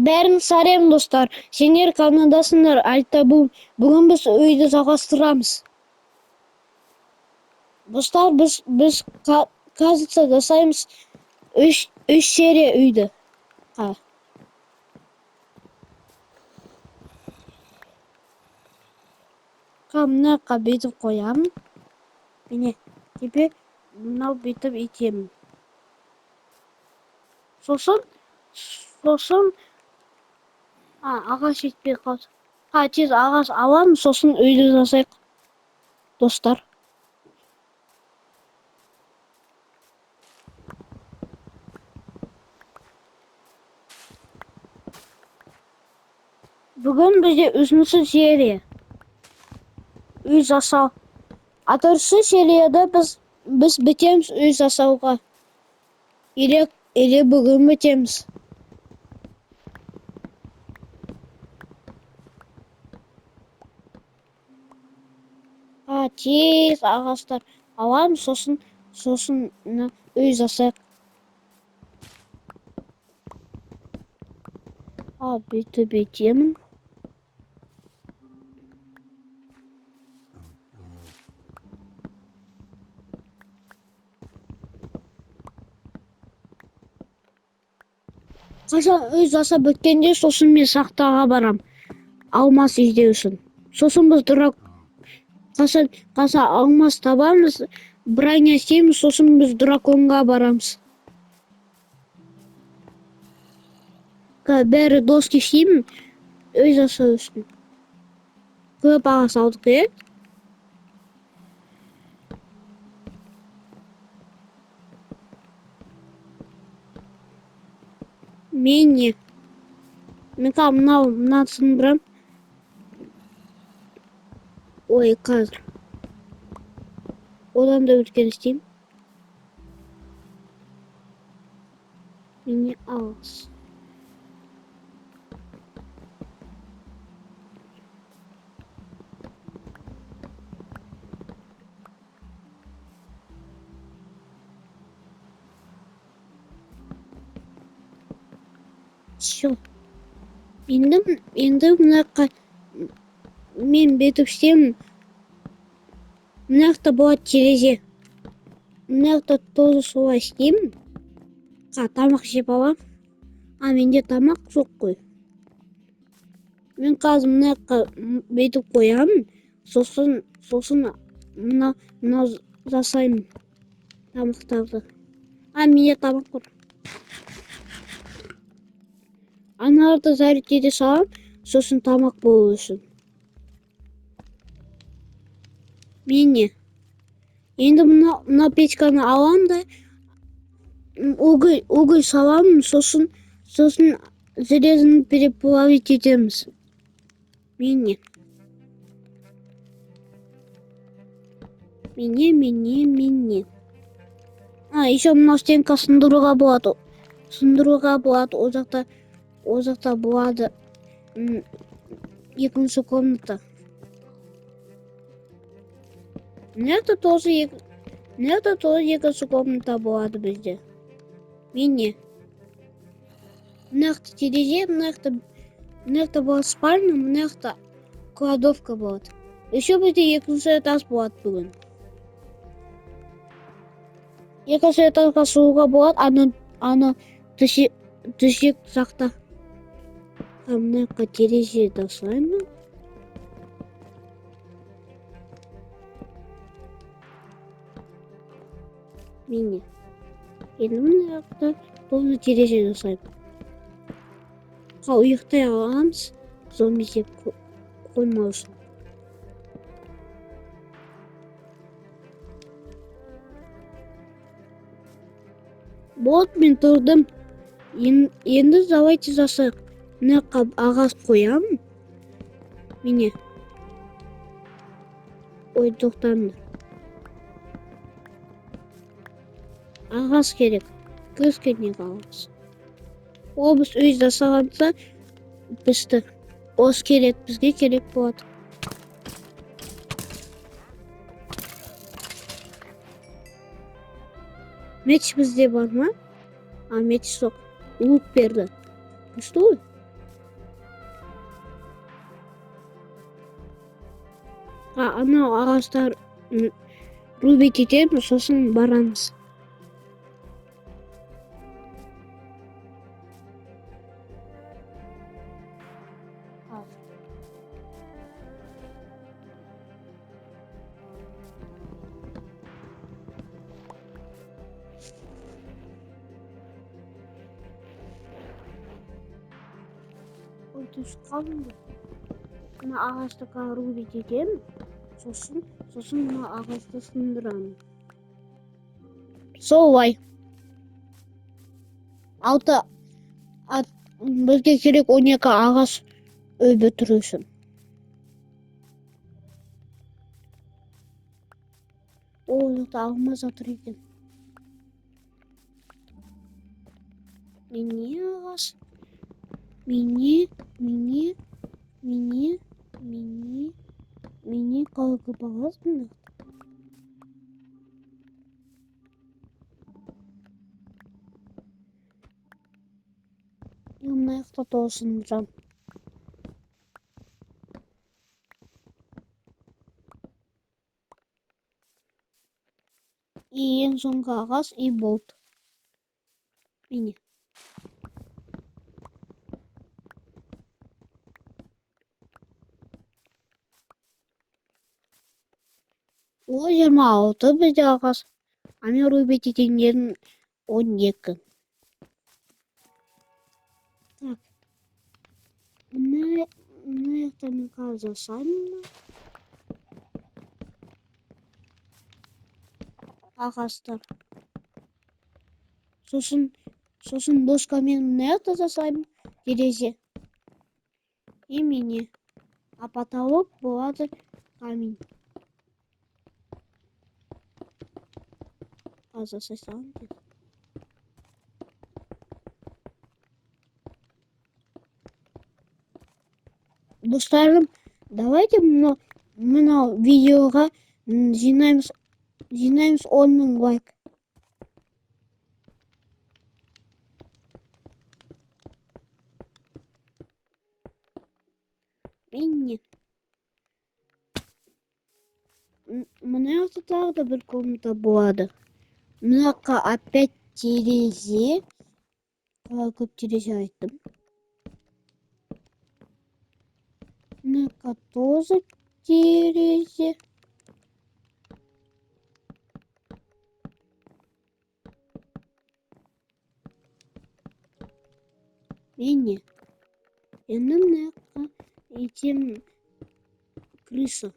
Бәрін сарем достар. Сендер Канадасыңдар. Айтта бүгін біз үйді жалғастырамыз. Достар, біз кажется жасаймыз 3 серия үйді. Мына бүйтіп қоямын. Міне, теперь мынау бүйтіп етемін. Сосын ағаш жетпей қалды. Тез ағаш аламын, сосын үйді жасайық, достар. Бүгін бізде 3-ші серия. Үй жасау. 4-ші серияда біз бітеміз үй жасауға. Или бүгін бітеміз. Тез ағаштар аламын, сосын үй жасайық. Бүйтіп етемін. Қашан үй жасап біткенде, сосын мен сақтаға барам. Алмас іздеу үшін. Сосын біз қашан алмас табамыз, броня істейміз, сосын біз драконға барамыз. Бәрі доски істеймін, үй жасау үшін. Көп ағаш алдық, Мен мынасын бірім. Ой, қазір. Одан да өткен істеймін. Мені ағаш. Все. Енді мен бетіп істеймін. Мынақта болады терезе. Мынақта тоже солай істеймін. Тамақ жеп алам. Менде тамақ жоқ қой. Мен қазір мынаққа бетіп қоямын. Сосын мынау жасаймын тамақтарды. Менде тамақ бар. Аналарды зарядтеде салам, сосын тамақ болу үшін. Мені. Енді мына печканы алам да, уголь салам, сосын железоны переплавить етеміз. Мені. Еще мына стенка сындыруға болады. О жақта болады 2-ші комната. Мынақта тоже 2-ші комната болады бізде. Мені. Мынақта терезе, мынақта болады спальня, мынақта кладовка болады. Еще бізде 2-ші этаж болады бүгін. 2-ші этажға шығуға болады, аны төсек жақта. Мынаққа терезе жасаймын. Мені. Енді мынақта тоже терезе жасаймын. Ұйықтай аламыз, зомби жеп қоймау үшін. Болды, мен тұрдым. Енді давайте жасайық. Мынаққа ағаш қоямын. Міне. Ой, тоқтаңдар. Ағаш керек. Көзкенек ағаш. Біз үй жасағанса, бізді бізге керек болады. Меч бізде бар ма? Меч жоқ. Лук берді. Күшті ғой? Ана ағаштар рубить етеміз, сосын барамыз. Ой, түс қалынды. Мына ағашты рубить етемін, сосын мына ағашты сындырамын. Солай. Бізге керек 12 ағаш үй бітіру үшін. Ол алма жатыр екен. Мини ағаш. Мини қалғы бағасында. Мына жақта тосын жан. Ең соңғы ағаш болды. Міне. О, 26 бізде ағаш. Ами рубить етеңдерін 12. Так. Мына жақта мен қазір жасаймын. Ағаштар. Сосын доскамен мына жақта жасаймын. Терезе. И міне. А потолок болады камень. Жасасам. Достарым, давайте мына видеоға жинаймыз 10.000 лайк. Міне. Мына жақта тағы да бір комната болады. Мына жаққа опять терезе. Көп терезе айттым. Мына жаққа тоже терезе. Міне. Енді мына жаққа етем крыса.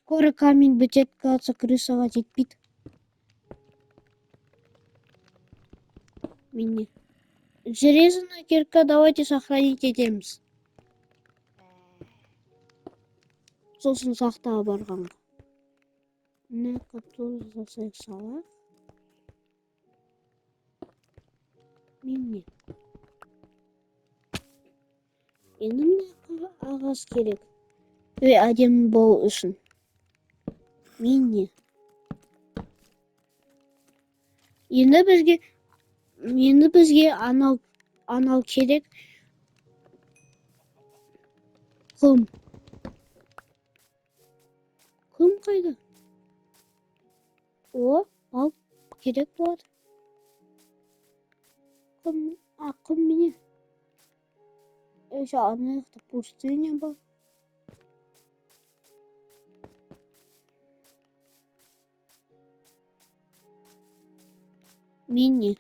Скоро камень бітет, кажется, крысаға жетпейді. Міне. Железная кирка давайте сохранить етеміз. Сосын сақтаға барғанға. Мына тоже жасайық салайық. Міне. Енді мына ағаш керек. Әдемі болу үшін. Міне. Енді бізге анау керек. Құм. Құм қайда? О, ал керек болады. Құм міне. Ана жақта пустыня бар. Міне.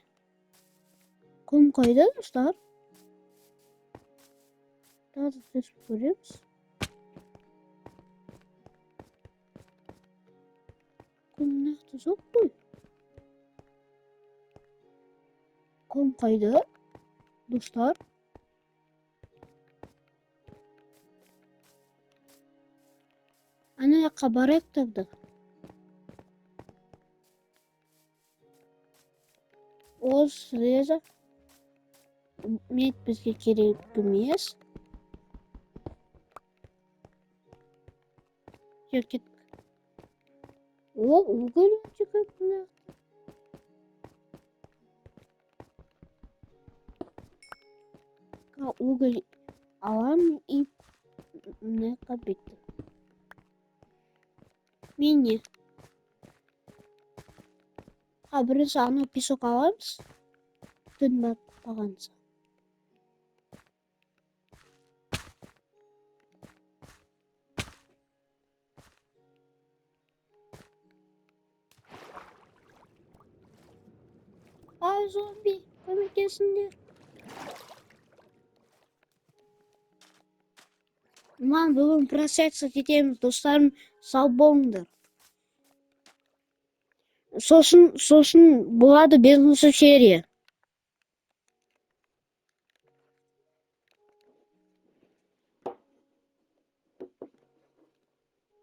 Құм қайда, достар? Тағы біз көреміз. Құм нақты жоқ қой. Құм қайда, достар? Ана жаққа барайық тогда. Железо. Мед бізге керек емес. Кеттік. Уголь өте көп. Уголь аламын и Ne bitti. Mini. Ha birisi аны песок аламыз. Түн батпағанса. Ай, зомби, көмектесіңдер. Ман бүгін прощаться етеміз, достарым, сау болыңдар. Сосын болады 5-ші серия.